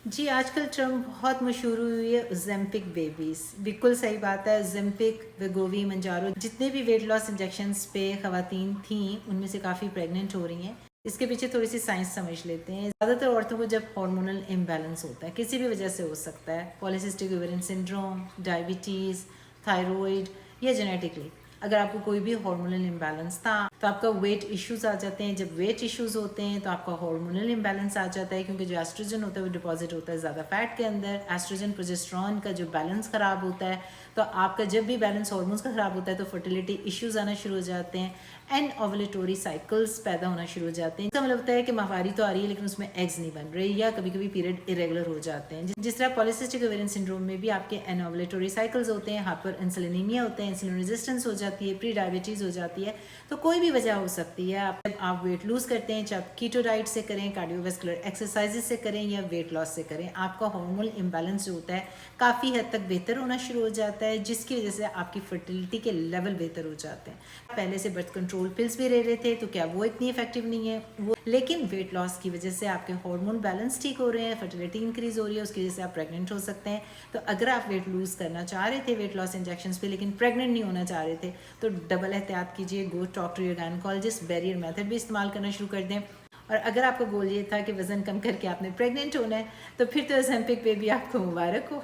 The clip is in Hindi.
जी, आजकल टर्म बहुत मशहूर हुई है ओज़ेम्पिक बेबीज़। बिल्कुल सही बात है। ओज़ेम्पिक, वेगोवी, मंजारो जितने भी वेट लॉस इंजेक्शंस पे ख़वातीन थीं, उनमें से काफ़ी प्रेग्नेंट हो रही हैं। इसके पीछे थोड़ी-सी साइंस समझ लेते हैं। ज़्यादातर औरतों को जब हार्मोनल इम्बैलेंस होता है, किसी भी वजह से हो सकता है, polycystic ovarian syndrome, diabetes, thyroid या जेनेटिकली, अगर आपको कोई भी हार्मोनल इम्बैलेंस था, तो आपका वेट इश्यूज आ जाते हैं। जब वेट इश्यूज होते हैं तो आपका हार्मोनल इम्बैलेंस आ जाता है, क्योंकि जो एस्ट्रोजन होता है वो डिपॉजिट होता है ज़्यादा फैट के अंदर। एस्ट्रोजन प्रोजेस्टेरॉन का जो बैलेंस ख़राब होता है, तो आपका जब भी बैलेंस हार्मोन्स का ख़राब होता है तो फर्टिलिटी इश्यूज आना शुरू हो जाते हैं एंड ओवुलेटरी साइकिल्स पैदा होना शुरू हो जाते हैं। इसका मतलब होता है कि माहवारी तो आ रही है लेकिन उसमें एग्स नहीं बन रहे, या कभी कभी पीरियड इरेगुलर हो जाते हैं। जिस तरह पॉलीसिस्टिक ओवेरियन सिंड्रोम में भी आपके एनओवुलेटरी साइकिल्स होते हैं, हाइपर इंसुलिनीमिया होते हैं, इंसुलिन रेजिस्टेंस हो जाती है, प्री डायबिटीज़ हो जाती है। तो कोई भी वजह हो सकती है। आप वेट लूज़ करते हैं, चाहे कीटो डाइट से करें, कार्डियोवास्कुलर एक्सरसाइजेज से करें या वेट लॉस से करें, आपका हार्मोनल इम्बैलेंस जो होता है काफ़ी हद तक बेहतर होना शुरू हो जाता है, जिसकी वजह से आपकी फर्टिलिटी के लेवल बेहतर हो जाते हैं। पहले से बर्थ कंट्रोल पिल्स भी ले रहे थे, तो क्या वो इतनी इफेक्टिव नहीं है वो, लेकिन वेट लॉस की वजह से आपके हार्मोन बैलेंस ठीक हो रहे हैं, फर्टिलिटी इंक्रीज हो रही है, उसकी वजह से आप प्रेग्नेंट हो सकते हैं। तो अगर आप वेट लूज़ करना चाह रहे थे वेट लॉस इंजेक्शन पे, लेकिन प्रेग्नेंट नहीं होना चाह रहे थे, तो डबल एहतियात कीजिए, go talk to your gynaecologist, barrier method भी इस्तेमाल करना शुरू कर दें। और अगर आपका गोल ये था कि वज़न कम करके आपने प्रेग्नेंट होना है, तो फिर तो ओज़ेम्पिक बेबी आपको मुबारक हो।